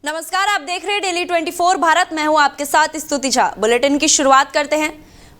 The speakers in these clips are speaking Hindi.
नमस्कार, आप देख रहे हैं डेली 24 भारत। मैं हूं आपके साथ स्तुति झा। बुलेटिन की शुरुआत करते हैं।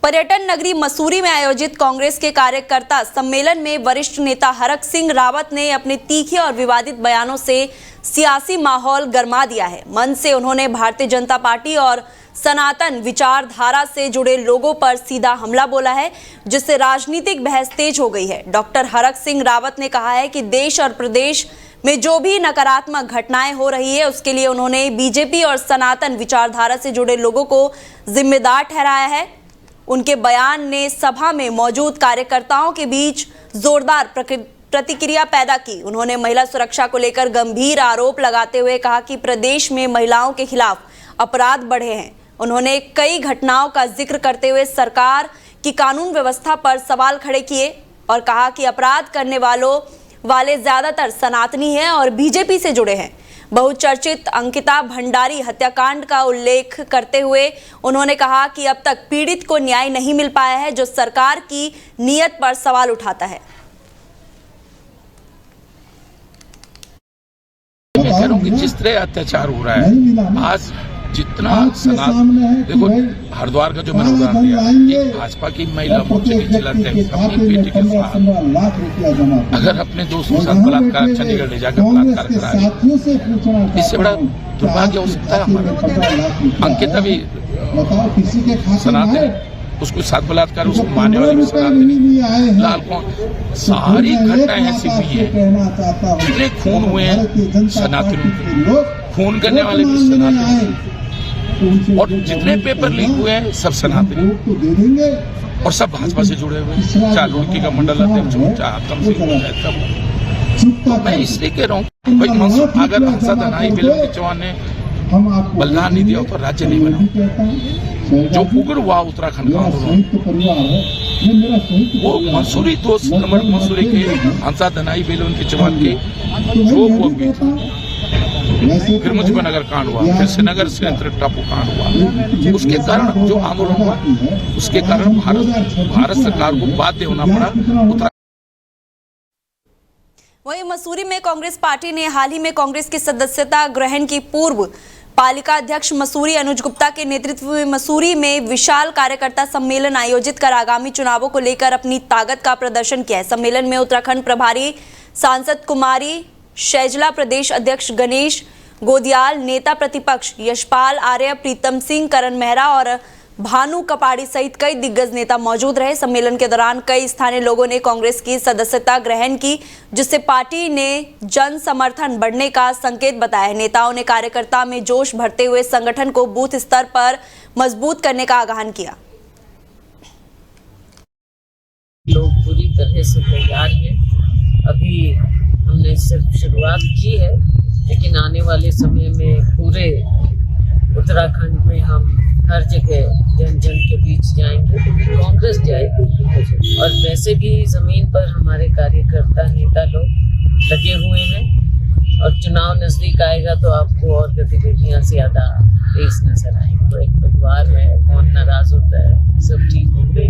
पर्यटन नगरी मसूरी में आयोजित कांग्रेस के कार्यकर्ता सम्मेलन में वरिष्ठ नेता हरक सिंह रावत ने अपने तीखे और विवादित बयानों से सियासी माहौल गरमा दिया है। मंच से उन्होंने भारतीय जनता पार्टी और सनातन विचारधारा से जुड़े लोगों पर सीधा हमला बोला है, जिससे राजनीतिक बहस तेज हो गई है। डॉक्टर हरक सिंह रावत ने कहा है कि देश और प्रदेश में जो भी नकारात्मक घटनाएं हो रही है, उसके लिए उन्होंने बीजेपी और सनातन विचारधारा से जुड़े लोगों को जिम्मेदार ठहराया है। उनके बयान ने सभा में मौजूद कार्यकर्ताओं के बीच जोरदार प्रतिक्रिया पैदा की। उन्होंने महिला सुरक्षा को लेकर गंभीर आरोप लगाते हुए कहा कि प्रदेश में महिलाओं के खिलाफ अपराध बढ़े हैं। उन्होंने कई घटनाओं का जिक्र करते हुए सरकार की कानून व्यवस्था पर सवाल खड़े किए और कहा कि अपराध करने वाले ज्यादातर सनातनी हैं और बीजेपी से जुड़े हैं। बहुचर्चित अंकिता भंडारी हत्याकांड का उल्लेख करते हुए उन्होंने कहा कि अब तक पीड़ित को न्याय नहीं मिल पाया है, जो सरकार की नीयत पर सवाल उठाता है। मैं कह रहा हूं कि जिस तरह अत्याचार हो रहा है, आज जितना देखो हरिद्वार का जो मैंने उदाहरण दिया, एक भाजपा की महिला मोर्चे की जिलाध्यक्ष अपनी बेटी के साथ अगर अपने दोस्तों के साथ बलात्कार चंडीगढ़ ले जाकर बलात्कार करा रही, इससे बड़ा दुर्भाग्य हो सकता है हमारा। अंकिता भी सनातन, उसको साथ बलात्कार, उसको मारने वाले भी सनातन। लाल कौन, सारी घटनाएं ऐसी हुई है। जितने खून हुए हैं सनातनों, खून करने वाले भी सनातन, और जितने पेपर लीक हुए हैं सब सनातन और सब भाजपा से जुड़े हुए हैं, चाहे लुड़की का मंडल अध्यक्ष हो, चाहे आतम सिंह हो, चाहे सब। तो मैं इसलिए कह रहा हूँ भाई मंसूर, अगर हंसद अनाई बिलों के चौहान ने बलिदान नहीं दिया तो राज्य नहीं बना। जो उग्र हुआ उत्तराखंड का आंदोलन, वो मंसूरी दोस्त कमर मंसूरी के हंसद अनाई बिलों के चौहान के जो वो भी था। फिर मुजफ्फरनगर कांड हुआ, फिर श्रीनगर से टापू कांड हुआ। उसके कारण जो आंदोलन हुआ, उसके कारण भारत सरकार को बाध्य होना पड़ा। वहीं मसूरी में कांग्रेस पार्टी ने हाल ही में कांग्रेस की सदस्यता ग्रहण की पूर्व पालिका अध्यक्ष मसूरी अनुज गुप्ता के नेतृत्व में मसूरी में विशाल कार्यकर्ता सम्मेलन आयोजित कर आगामी चुनावों को लेकर अपनी ताकत का प्रदर्शन किया है। सम्मेलन में उत्तराखंड प्रभारी सांसद कुमारी शैजला, प्रदेश अध्यक्ष गणेश गोदियाल, नेता प्रतिपक्ष यशपाल आर्य, प्रीतम सिंह, करण मेहरा और भानु कपाड़ी सहित कई दिग्गज नेता मौजूद रहे। सम्मेलन के दौरान कई स्थानीय लोगों ने कांग्रेस की सदस्यता ग्रहण की, जिससे पार्टी ने जन समर्थन बढ़ने का संकेत बताया। नेताओं ने कार्यकर्ता में जोश भरते हुए संगठन को बूथ स्तर पर मजबूत करने का आह्वान किया। लोग पूरी तरह से तैयार हैं। अभी हमने सिर्फ शुरुआत की है, लेकिन आने वाले समय में पूरे उत्तराखंड में हम हर जगह जन जन के बीच जाएंगे, कांग्रेस जाएगी। और वैसे भी ज़मीन पर हमारे कार्यकर्ता नेता लोग लगे हुए हैं और चुनाव नज़दीक आएगा तो आपको और गतिविधियाँ ज़्यादा तेज नजर आएंगी। तो एक परिवार है, कौन नाराज होता है, सब ठीक होंगे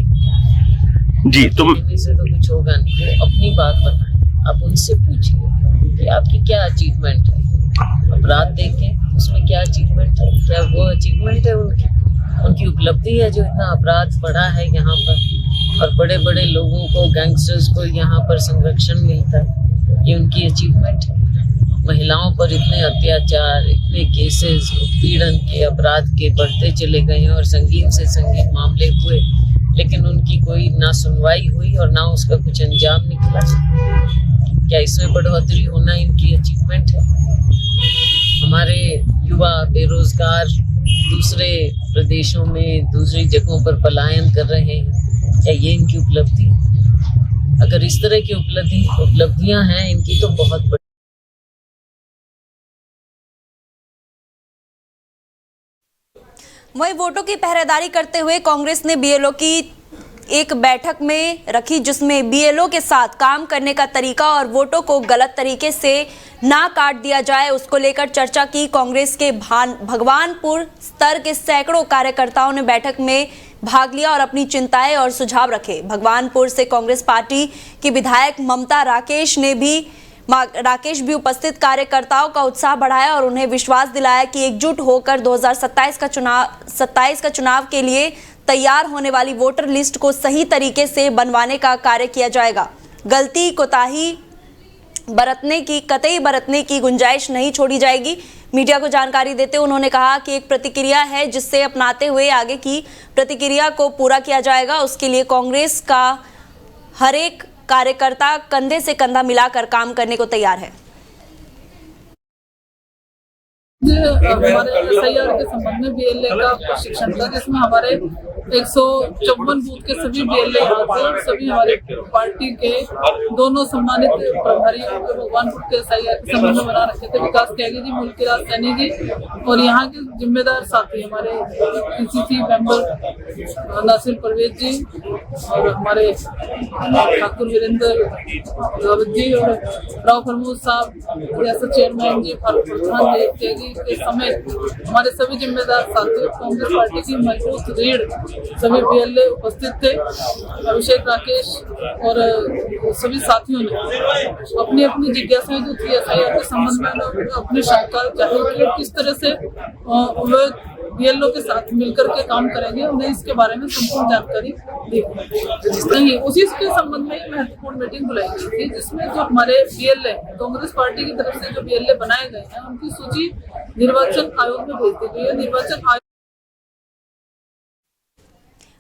जी। से तो कुछ होगा नहीं। वो अपनी बात बताएं, आप उनसे पूछिए कि आपकी क्या अचीवमेंट है। अपराध देखें, उसमें क्या अचीवमेंट है, क्या वो अचीवमेंट है उनकी उपलब्धि है जो इतना अपराध बढ़ा है यहाँ पर और बड़े बड़े लोगों को, गैंगस्टर्स को यहाँ पर संरक्षण मिलता है, ये उनकी अचीवमेंट है। महिलाओं पर इतने अत्याचार, इतने केसेस उत्पीड़न के, अपराध के बढ़ते चले गए और संगीन से संगीन मामले हुए, लेकिन उनकी कोई ना सुनवाई हुई और ना उसका कुछ अंजाम निकला। क्या इसमें बढ़ोतरी होना इनकी अचीवमेंट है? हमारे युवा बेरोजगार दूसरे प्रदेशों में, दूसरी जगहों पर पलायन कर रहे हैं, क्या ये इनकी उपलब्धि? अगर इस तरह की उपलब्धियां हैं इनकी, तो बहुत बड़ी। वहीं वोटों की पहरेदारी करते हुए कांग्रेस ने बीएलओ की एक बैठक में रखी, जिसमें बीएलओ के साथ काम करने का तरीका और वोटों को गलत तरीके से ना काट दिया जाए, उसको लेकर चर्चा की। कांग्रेस के भगवानपुर स्तर के सैकड़ों कार्यकर्ताओं ने बैठक में भाग लिया और अपनी चिंताएं और सुझाव रखे। भगवानपुर से कांग्रेस पार्टी की विधायक ममता राकेश ने भी राकेश भी उपस्थित कार्यकर्ताओं का उत्साह बढ़ाया और उन्हें विश्वास दिलाया कि एकजुट होकर 2027 का चुनाव के लिए तैयार होने वाली वोटर लिस्ट को सही तरीके से बनवाने का कार्य किया जाएगा। गलती कोताही कतई बरतने की गुंजाइश नहीं छोड़ी जाएगी। मीडिया को जानकारी देते हुए उन्होंने कहा कि एक प्रतिक्रिया है जिससे अपनाते हुए आगे की प्रतिक्रिया को पूरा किया जाएगा। उसके लिए कांग्रेस का हर एक कार्यकर्ता कंधे से कंधा मिलाकर काम करने को तैयार है। हमारे SIR के संबंध में BLA का प्रशिक्षण था, जिसमें हमारे 154 बूथ के सभी BLA थे। सभी हमारे पार्टी के दोनों सम्मानित प्रभारी भगवानपुर के SIR के संबंध में बना रखे थे, विकास त्यागी जी, मुल्कीराज सैनी जी और यहाँ के जिम्मेदार साथी हमारे PCC मेंबर नासिर परवेज जी और हमारे ठाकुर वीरेंद्र रावत जी और राव फरमूद साहब, रियासत चेयरमैन जी फारूक खान जी त्यागी के समय हमारे सभी जिम्मेदार साथी, कांग्रेस पार्टी की मजबूत रीढ़ सभी BLA उपस्थित थे। अभिषेक, राकेश और सभी साथियों ने अपनी अपनी जिज्ञासाएं जो थी SIR के संबंध में अपनी शंका जाहिर की, किस तरह से वे BLO के साथ मिलकर के काम करेंगे, उन्हें इसके बारे में संपूर्ण जानकारी दी। उसी के संबंध में महत्वपूर्ण मीटिंग बुलाई गई थी, जिसमें जो हमारे BLA कांग्रेस पार्टी की तरफ से जो BLA बनाए गए हैं उनकी सूची निर्वाचन आयोग में भेज दी गई है। निर्वाचन आयोग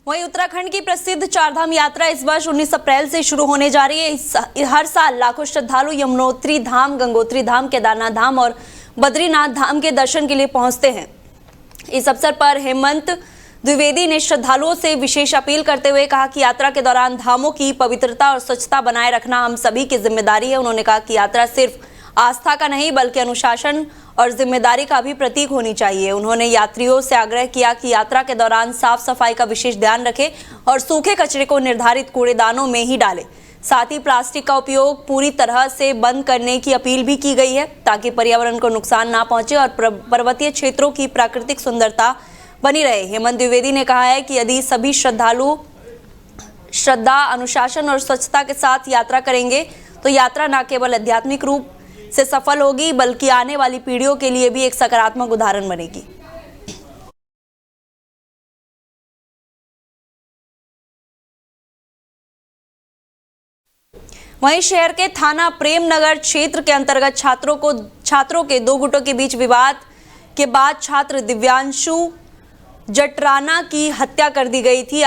वहीं उत्तराखंड की प्रसिद्ध चारधाम यात्रा इस वर्ष 19 अप्रैल से शुरू होने जा रही है। हर साल लाखों श्रद्धालु यमुनोत्री धाम, गंगोत्री धाम, केदारनाथ धाम और बद्रीनाथ धाम के दर्शन के लिए पहुंचते हैं। इस अवसर पर हेमंत द्विवेदी ने श्रद्धालुओं से विशेष अपील करते हुए कहा कि यात्रा के दौरान धामों की पवित्रता और स्वच्छता बनाए रखना हम सभी की जिम्मेदारी है। उन्होंने कहा कि यात्रा सिर्फ आस्था का नहीं बल्कि अनुशासन और जिम्मेदारी का भी प्रतीक होनी चाहिए। उन्होंने यात्रियों से आग्रह किया कि यात्रा के दौरान साफ सफाई का विशेष ध्यान रखें और सूखे कचरे को निर्धारित कूड़ेदानों में ही डालें। साथ ही प्लास्टिक का उपयोग पूरी तरह से बंद करने की अपील भी की गई है ताकि पर्यावरण को नुकसान ना पहुंचे और पर्वतीय क्षेत्रों की प्राकृतिक सुंदरता बनी रहे। हेमंत द्विवेदी ने कहा है कि यदि सभी श्रद्धालु श्रद्धा, अनुशासन और स्वच्छता के साथ यात्रा करेंगे तो यात्रा न केवल आध्यात्मिक रूप से सफल होगी बल्कि आने वाली पीढ़ियों के लिए भी एक सकारात्मक उदाहरण बनेगी। वहीं शहर के थाना प्रेमनगर क्षेत्र के अंतर्गत छात्रों के दो गुटों के बीच विवाद के बाद छात्र दिव्यांशु जटराना की हत्या कर दी गई थी।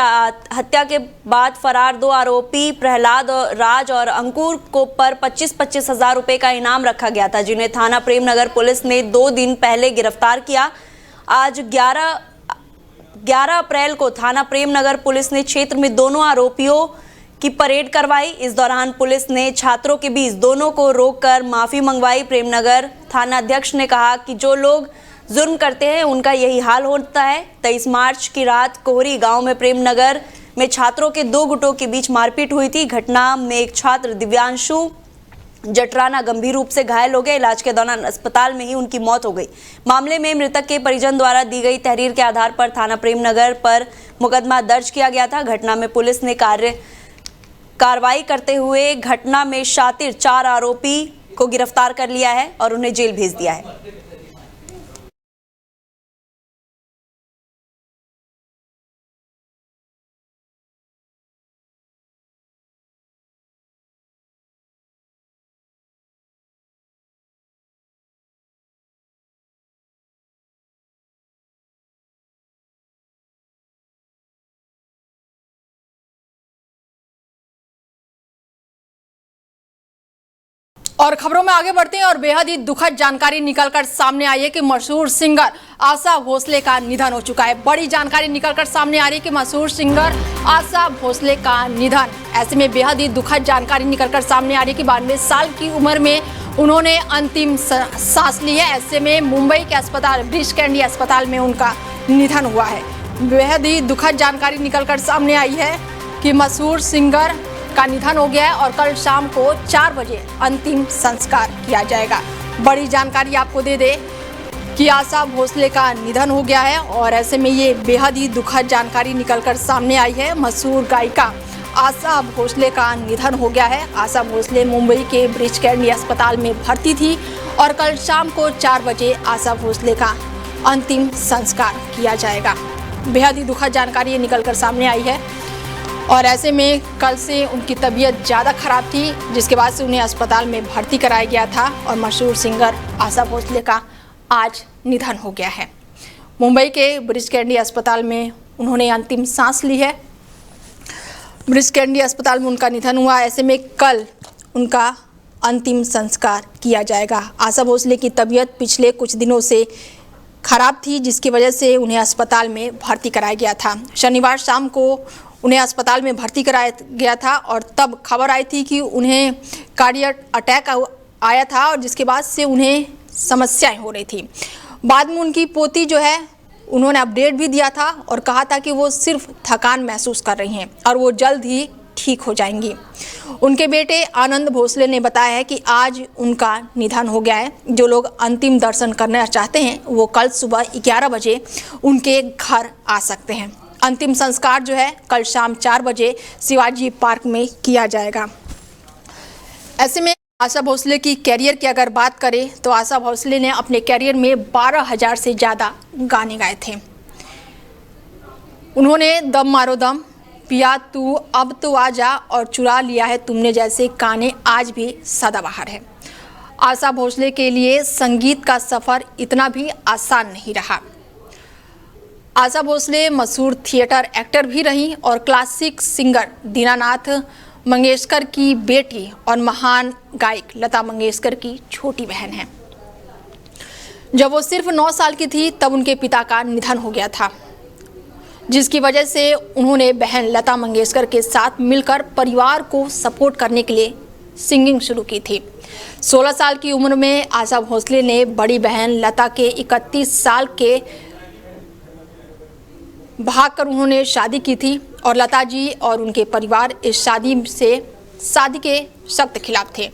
हत्या के बाद फरार दो आरोपी प्रहलाद राज और अंकुर को पर 25-25 हजार रुपए का इनाम रखा गया था, जिन्हें थाना प्रेमनगर पुलिस ने 2 दिन पहले गिरफ्तार किया। आज 11 अप्रैल को थाना प्रेमनगर पुलिस ने क्षेत्र में दोनों आरोपियों की परेड करवाई। इस दौरान पुलिस ने छात्रों के बीच दोनों को रोककर माफी मंगवाई। प्रेमनगर थाना अध्यक्ष ने कहा कि जो लोग जुर्म करते हैं उनका यही हाल होता है। 23 मार्च की रात कोहरी गांव में प्रेमनगर में छात्रों के 2 गुटों के बीच मारपीट हुई थी। घटना में एक छात्र दिव्यांशु जटराना गंभीर रूप से घायल हो गए। इलाज के दौरान अस्पताल में ही उनकी मौत हो गई। मामले में मृतक के परिजन द्वारा दी गई तहरीर के आधार पर थाना प्रेमनगर पर मुकदमा दर्ज किया गया था। घटना में पुलिस ने कार्रवाई करते हुए घटना में शातिर 4 आरोपी को गिरफ्तार कर लिया है और उन्हें जेल भेज दिया है। और खबरों में आगे बढ़ते हैं और बेहद ही दुखद जानकारी निकलकर सामने आई है कि मशहूर सिंगर आशा भोसले का निधन हो चुका है। बड़ी जानकारी निकलकर सामने आ रही है कि मशहूर सिंगर आशा भोसले का निधन। ऐसे में बेहद ही दुखद जानकारी निकलकर सामने आ रही है कि 92 साल की उम्र में उन्होंने अंतिम सांस ली है। ऐसे में मुंबई के अस्पताल ब्रिच कैंडी अस्पताल में उनका निधन हुआ है। बेहद ही दुखद जानकारी निकलकर सामने आई है कि मशहूर सिंगर का निधन हो गया है और कल शाम को 4 बजे अंतिम संस्कार किया जाएगा। बड़ी जानकारी आपको दे दे कि आशा भोसले का निधन हो गया है और ऐसे में ये बेहद ही दुखद जानकारी निकलकर सामने आई है। मशहूर गायिका आशा भोसले का निधन हो गया है। आशा भोसले मुंबई के ब्रीच कैंडी अस्पताल में भर्ती थी और कल शाम को 4 बजे आशा भोसले का अंतिम संस्कार किया जाएगा। बेहद ही दुखद जानकारी ये निकलकर सामने आई है और ऐसे में कल से उनकी तबीयत ज़्यादा खराब थी, जिसके बाद से उन्हें अस्पताल में भर्ती कराया गया था और मशहूर सिंगर आशा भोसले का आज निधन हो गया है। मुंबई के ब्रीच कैंडी अस्पताल में उन्होंने अंतिम सांस ली है। ब्रीच कैंडी अस्पताल में उनका निधन हुआ। ऐसे में कल उनका अंतिम संस्कार किया जाएगा। आशा भोसले की तबीयत पिछले कुछ दिनों से खराब थी, जिसकी वजह से उन्हें अस्पताल में भर्ती कराया गया था। शनिवार शाम को उन्हें अस्पताल में भर्ती कराया गया था और तब खबर आई थी कि उन्हें कार्डियक अटैक आया था और जिसके बाद से उन्हें समस्याएं हो रही थी। बाद में उनकी पोती जो है उन्होंने अपडेट भी दिया था और कहा था कि वो सिर्फ थकान महसूस कर रही हैं और वो जल्द ही ठीक हो जाएंगी। उनके बेटे आनंद भोसले ने बताया है कि आज उनका निधन हो गया है। जो लोग अंतिम दर्शन करना चाहते हैं वो कल सुबह 11 बजे उनके घर आ सकते हैं। अंतिम संस्कार जो है कल शाम 4 बजे शिवाजी पार्क में किया जाएगा। ऐसे में आशा भोसले की कैरियर की अगर बात करें तो आशा भोसले ने अपने कैरियर में 12,000 से ज़्यादा गाने गाए थे। उन्होंने दम मारो दम, पिया तू अब तो आजा और चुरा लिया है तुमने जैसे गाने आज भी सदाबहार है। आशा भोसले के लिए संगीत का सफ़र इतना भी आसान नहीं रहा। आशा भोसले मशहूर थिएटर एक्टर भी रहीं और क्लासिक सिंगर दीनानाथ मंगेशकर की बेटी और महान गायक लता मंगेशकर की छोटी बहन हैं। जब वो सिर्फ 9 साल की थी तब उनके पिता का निधन हो गया था, जिसकी वजह से उन्होंने बहन लता मंगेशकर के साथ मिलकर परिवार को सपोर्ट करने के लिए सिंगिंग शुरू की थी। 16 साल की उम्र में आशा भोसले ने बड़ी बहन लता के 31 साल के भागकर उन्होंने शादी की थी और लता जी और उनके परिवार इस शादी के सख्त खिलाफ थे,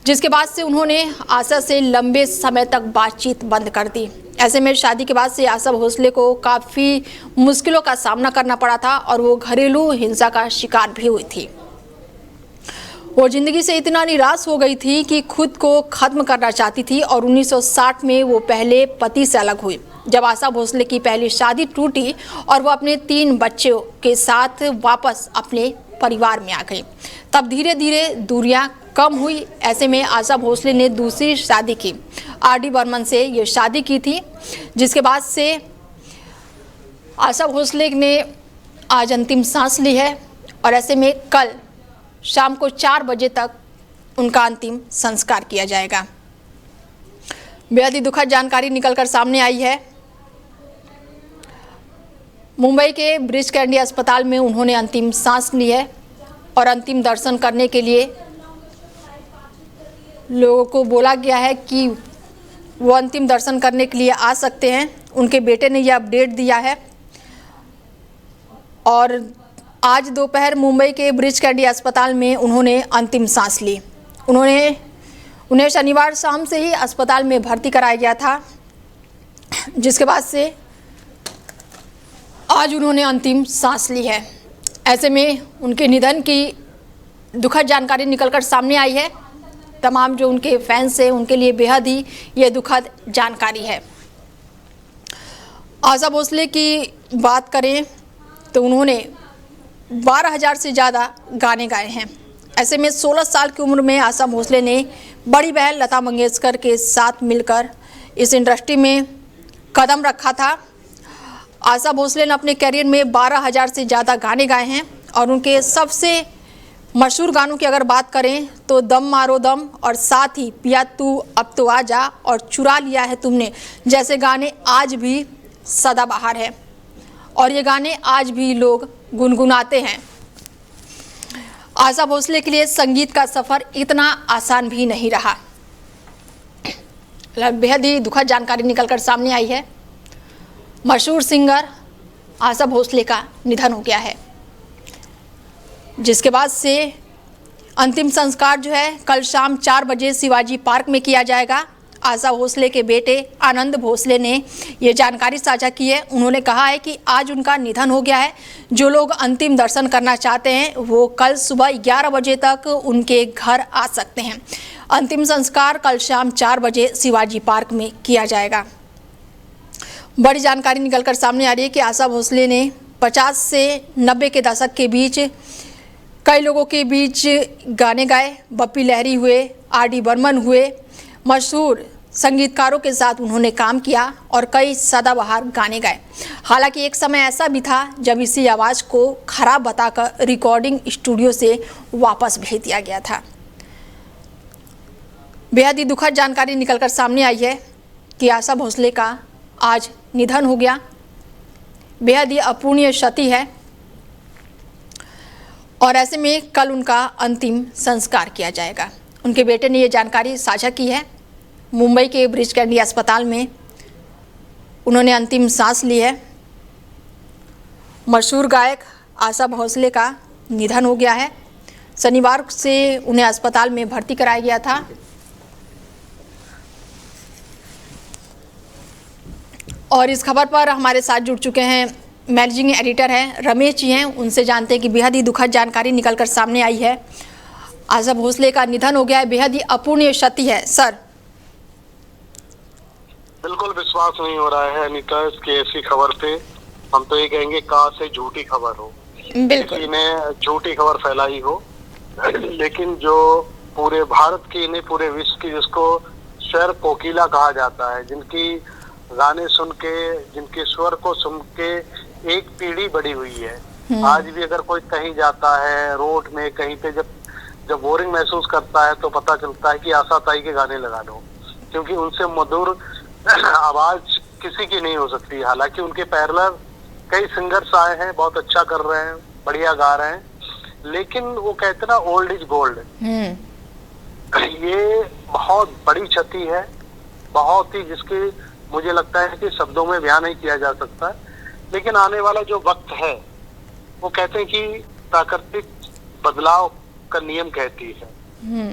जिसके बाद से उन्होंने आशा से लंबे समय तक बातचीत बंद कर दी। ऐसे में शादी के बाद से आशा भोसले को काफ़ी मुश्किलों का सामना करना पड़ा था और वो घरेलू हिंसा का शिकार भी हुई थी। वो जिंदगी से इतना निराश हो गई थी कि खुद को ख़त्म करना चाहती थी और 1960 में वो पहले पति से अलग हुई। जब आशा भोसले की पहली शादी टूटी और वो अपने 3 बच्चों के साथ वापस अपने परिवार में आ गई, तब धीरे धीरे दूरियां कम हुई। ऐसे में आशा भोसले ने दूसरी शादी की, आर.डी. बर्मन से ये शादी की थी, जिसके बाद से आशा भोसले ने आज अंतिम सांस ली है और ऐसे में कल शाम को 4 बजे तक उनका अंतिम संस्कार किया जाएगा। बेहद ही दुखद जानकारी निकलकर सामने आई है। मुंबई के ब्रीच कैंडी अस्पताल में उन्होंने अंतिम सांस ली है और अंतिम दर्शन करने के लिए लोगों को बोला गया है कि वो अंतिम दर्शन करने के लिए आ सकते हैं। उनके बेटे ने यह अपडेट दिया है और आज दोपहर मुंबई के ब्रीच कैंडी अस्पताल में उन्होंने अंतिम सांस ली। उन्हें शनिवार शाम से ही अस्पताल में भर्ती कराया गया था, जिसके बाद से आज उन्होंने अंतिम सांस ली है। ऐसे में उनके निधन की दुखद जानकारी निकलकर सामने आई है। तमाम जो उनके फैंस हैं उनके लिए बेहद ही ये दुखद जानकारी है। आशा भोसले की बात करें तो उन्होंने 12,000 से ज़्यादा गाने गाए हैं। ऐसे में 16 साल की उम्र में आशा भोसले ने बड़ी बहन लता मंगेशकर के साथ मिलकर इस इंडस्ट्री में कदम रखा था। आशा भोसले ने अपने करियर में 12,000 से ज़्यादा गाने गाए हैं और उनके सबसे मशहूर गानों की अगर बात करें तो दम मारो दम और साथ ही पिया तू अब तो आजा और चुरा लिया है तुमने जैसे गाने आज भी सदाबहार है और ये गाने आज भी लोग गुनगुनाते हैं। आशा भोसले के लिए संगीत का सफ़र इतना आसान भी नहीं रहा। बेहद ही दुखद जानकारी निकलकर सामने आई है। मशहूर सिंगर आशा भोसले का निधन हो गया है, जिसके बाद से अंतिम संस्कार जो है कल शाम 4 बजे शिवाजी पार्क में किया जाएगा आशा भोसले के बेटे आनंद भोसले ने ये जानकारी साझा की है। उन्होंने कहा है कि आज उनका निधन हो गया है। जो लोग अंतिम दर्शन करना चाहते हैं वो कल सुबह 11 बजे तक उनके घर आ सकते हैं। अंतिम संस्कार कल शाम 4 बजे शिवाजी पार्क में किया जाएगा। बड़ी जानकारी निकलकर सामने आ रही है कि आशा भोसले ने 50 से 90 के दशक के बीच कई लोगों के बीच गाने गाए। बप्पी लहरी हुए, आर.डी. बर्मन हुए, मशहूर संगीतकारों के साथ उन्होंने काम किया और कई सदाबहार गाने गाए। हालांकि एक समय ऐसा भी था जब इसी आवाज़ को खराब बताकर रिकॉर्डिंग स्टूडियो से वापस भेज दिया गया था। बेहद ही दुखद जानकारी निकलकर सामने आई है कि आशा भोसले का आज निधन हो गया। बेहद ही अपूर्णीय क्षति है और ऐसे में कल उनका अंतिम संस्कार किया जाएगा। उनके बेटे ने ये जानकारी साझा की है। मुंबई के ब्रीच कैंडी अस्पताल में उन्होंने अंतिम सांस ली है। मशहूर गायक आशा भोसले का निधन हो गया है। शनिवार से उन्हें अस्पताल में भर्ती कराया गया था और इस खबर पर हमारे साथ जुड़ चुके हैं मैनेजिंग एडिटर हैं रमेश जी हैं। उनसे जानते हैं कि बेहद ही दुखद जानकारी निकलकर सामने आई है। आशा भोसले का निधन हो गया है, बेहद ही अपूर्णीय क्षति है। सर, बिल्कुल विश्वास नहीं हो रहा है अनीता इसकी ऐसी खबर पे। हम तो ये कहेंगे कहाँ से झूठी खबर हो, किसी ने झूठी खबर फैलाई हो, लेकिन जो पूरे भारत की नहीं पूरे विश्व की, जिसको स्वर कोकिला कहा जाता है, जिनकी गाने सुन के, जिनके स्वर को सुन के एक पीढ़ी बड़ी हुई है। आज भी अगर कोई कहीं जाता है रोड में कहीं पे, जब बोरिंग महसूस करता है तो पता चलता है कि आशा ताई के गाने लगा लो, क्योंकि उनसे मधुर आवाज किसी की नहीं हो सकती। हालांकि उनके पैरेलल कई सिंगर्स आए हैं, बहुत अच्छा कर रहे हैं, बढ़िया गा रहे हैं, लेकिन वो कहते ना ओल्ड इज गोल्ड। ये बहुत बड़ी क्षति है, बहुत ही, जिसकी मुझे लगता है कि शब्दों में बयान नहीं किया जा सकता। लेकिन आने वाला जो वक्त है वो कहते हैं कि प्राकृतिक बदलाव का नियम कहती है,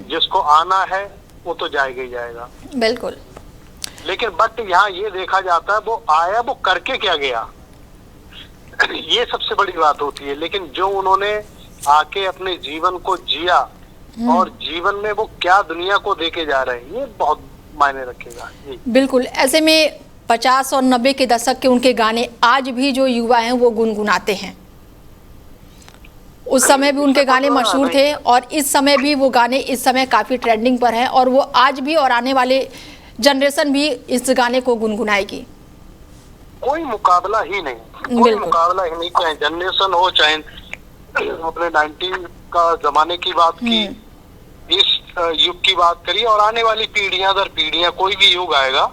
जिसको आना है वो तो जाएगा ही जाएगा। बिल्कुल। लेकिन बट यहाँ ये देखा जाता है वो आया, वो करके क्या गया, ये सबसे बड़ी बात होती है। लेकिन जो उन्होंने आके अपने जीवन को जिया और जीवन में वो क्या दुनिया को देके जा रहे हैं, ये बहुत मायने रखेगा। बिल्कुल। ऐसे में 50 और 90 के दशक के उनके गाने आज भी जो युवा हैं वो गुनगुनाते हैं। उस समय भी उनके गाने मशहूर थे और इस समय भी वो गाने इस समय काफ़ी ट्रेंडिंग पर हैं और वो आज भी और आने वाले जनरेशन भी इस गाने को गुनगुनाएगी। कोई मुकाबला ही नहीं, कोई मुकाबला ही नहीं, चाहे जनरेशन हो, चाहे अपने 90 का जमाने की बात की, इस युग की बात करिए और आने वाली पीढ़ियां दर पीढ़ियां, कोई भी युग आएगा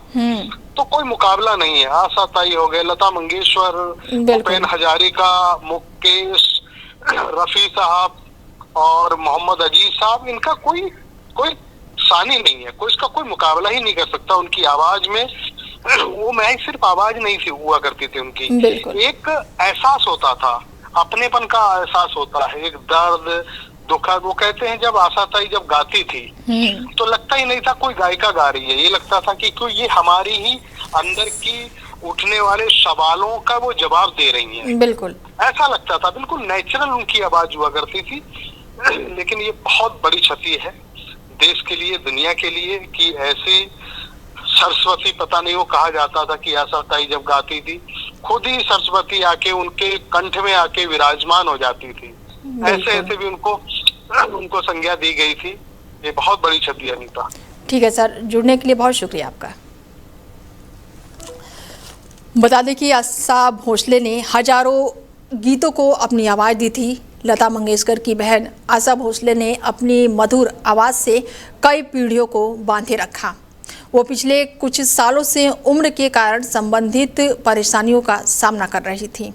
तो कोई मुकाबला नहीं है। आशा ताई हो गए, लता मंगेशकर, भूपेन हजारिका, मुकेश, रफी साहब और मोहम्मद अजीज साहब, इनका कोई सानी नहीं है, कोई इसका कोई मुकाबला ही नहीं कर सकता। उनकी आवाज में वो मैं सिर्फ आवाज नहीं थी हुआ करती थी उनकी, एक एहसास होता था, अपनेपन का एहसास होता है, एक दर्द दुखद। वो कहते हैं जब आशा ताई जब गाती थी तो लगता ही नहीं था कोई गायिका गा रही है, ये लगता था कि कोई ये हमारी ही अंदर की उठने वाले सवालों का वो जवाब दे रही हैं। बिल्कुल ऐसा लगता था, बिल्कुल नेचुरल उनकी आवाज हुआ करती थी। लेकिन ये बहुत बड़ी क्षति है देश के लिए, दुनिया के लिए, कि ऐसे सरस्वती, पता नहीं वो कहा जाता था कि आशा ताई जब गाती थी खुद ही सरस्वती आके उनके कंठ में आके विराजमान हो जाती थी। ऐसे ऐसे भी उनको संज्ञा दी गई थी। ये बहुत बड़ी क्षति है अनीता। ठीक है सर, जुड़ने के लिए बहुत शुक्रिया आपका। बता दें कि आशा भोसले ने हजारों गीतों को अपनी आवाज़ दी थी। लता मंगेशकर की बहन आशा भोसले ने अपनी मधुर आवाज़ से कई पीढ़ियों को बांधे रखा। वो पिछले कुछ सालों से उम्र के कारण संबंधित परेशानियों का सामना कर रही थी।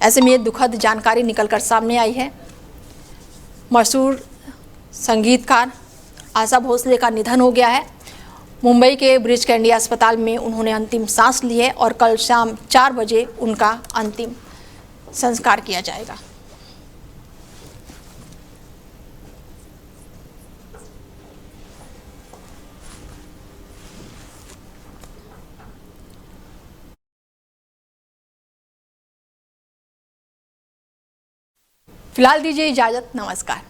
ऐसे में ये दुखद जानकारी निकलकर सामने आई है। मशहूर संगीतकार आशा भोसले का निधन हो गया है। मुंबई के ब्रीच कैंडी अस्पताल में उन्होंने अंतिम सांस ली है और कल शाम 4 बजे उनका अंतिम संस्कार किया जाएगा। फिलहाल दीजिए इजाजत, नमस्कार।